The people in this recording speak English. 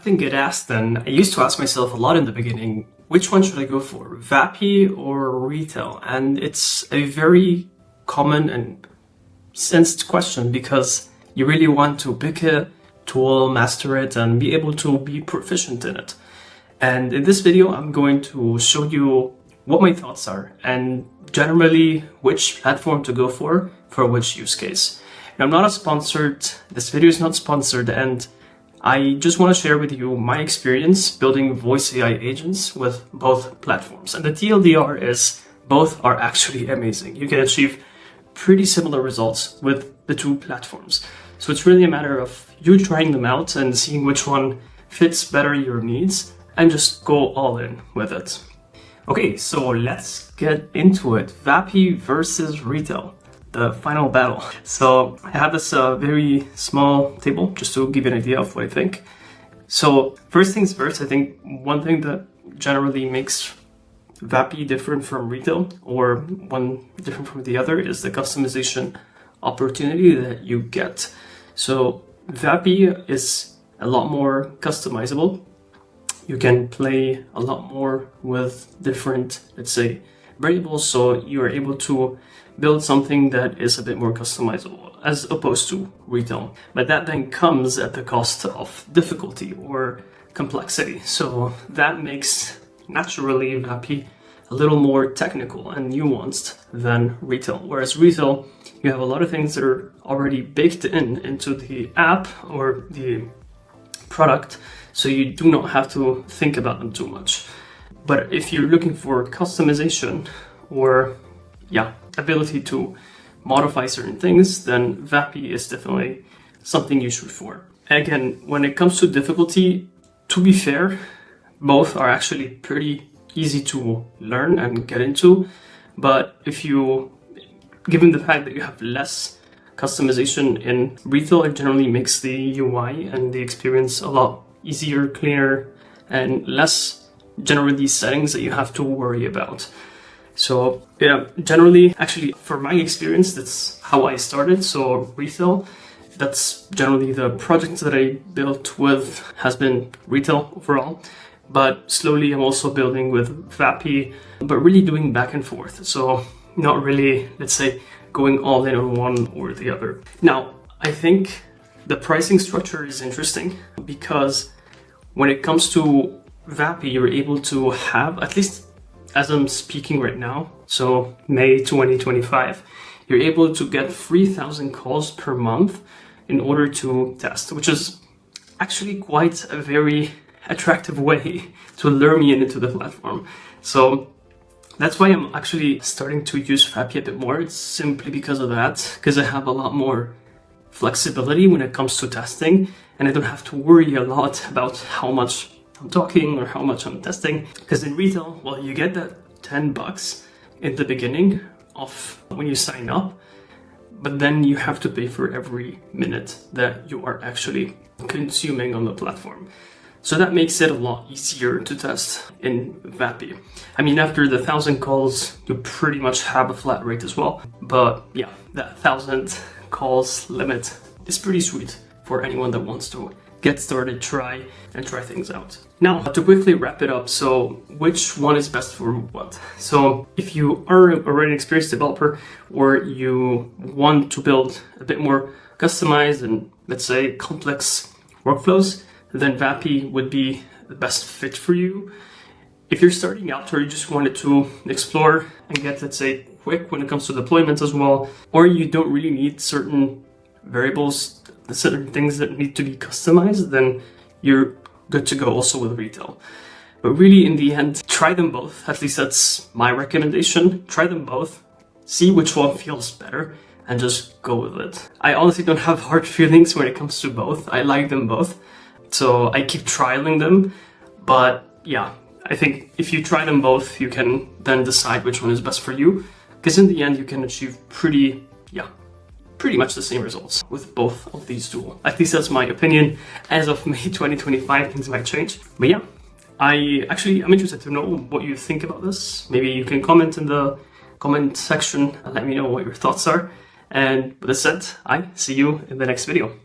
often get asked, and I used to ask myself a lot in the beginning, which one should I go for, VAPI or Retell? And it's a very common and sensed question because you really want to pick a tool, master it, and be able to be proficient in it. And in this video, I'm going to show you what my thoughts are and generally which platform to go for which use case. Now, I'm not sponsored, this video is not sponsored, and I just want to share with you my experience building voice AI agents with both platforms. And the TLDR is both are actually amazing. You can achieve pretty similar results with the two platforms. So it's really a matter of you trying them out and seeing which one fits better your needs and just go all in with it. Okay, so let's get into it. VAPI versus Retell, the final battle. So I have this very small table just to give you an idea of what I think. So first things first, I think one thing that generally makes VAPI different from Retell, or one different from the other, is the customization opportunity that you get. So VAPI is a lot more customizable. You can play a lot more with different, let's say, variables, so you're able to build something that is a bit more customizable as opposed to Retell. But that then comes at the cost of difficulty or complexity. So that makes naturally VAPI a little more technical and nuanced than Retell. Whereas Retell, you have a lot of things that are already baked into the app or the product, so you do not have to think about them too much. But if you're looking for customization or ability to modify certain things, then VAPI is definitely something you shoot for. And again, when it comes to difficulty, to be fair, both are actually pretty easy to learn and get into. But given the fact that you have less customization in Retell, it generally makes the UI and the experience a lot easier, cleaner, and less generally settings that you have to worry about. So yeah, generally, actually, for my experience, that's how I started. So Retell, that's generally the project that I built with has been Retell overall. But slowly I'm also building with VAPI, but really doing back and forth. So not really, let's say, going all in on one or the other. Now, I think the pricing structure is interesting because when it comes to VAPI, you're able to have, at least as I'm speaking right now, so May 2025, you're able to get 3,000 calls per month in order to test, which is actually quite a very attractive way to lure me into the platform. So that's why I'm actually starting to use VAPI a bit more. It's simply because of that, because I have a lot more flexibility when it comes to testing, and I don't have to worry a lot about how much I'm talking or how much I'm testing. Because in Retell, well, you get that $10 in the beginning of when you sign up, but then you have to pay for every minute that you are actually consuming on the platform. So that makes it a lot easier to test in VAPI. I mean, after the 1,000 calls, you pretty much have a flat rate as well. But yeah, that 1,000 calls limit is pretty sweet for anyone that wants to get started, try things out. Now, to quickly wrap it up, so which one is best for what? So if you are already an experienced developer or you want to build a bit more customized and, let's say, complex workflows, then VAPI would be the best fit for you. If you're starting out or you just wanted to explore and get, let's say, quick when it comes to deployments as well, or you don't really need certain variables, certain things that need to be customized, then you're good to go also with Retell. But really, in the end, try them both. At least that's my recommendation. Try them both, see which one feels better, and just go with it. I honestly don't have hard feelings when it comes to both. I like them both. So I keep trialing them, but yeah, I think if you try them both, you can then decide which one is best for you, because in the end, you can achieve pretty much the same results with both of these tools. At least that's my opinion. As of May 2025, things might change. But yeah, I'm interested to know what you think about this. Maybe you can comment in the comment section and let me know what your thoughts are. And with that said, I see you in the next video.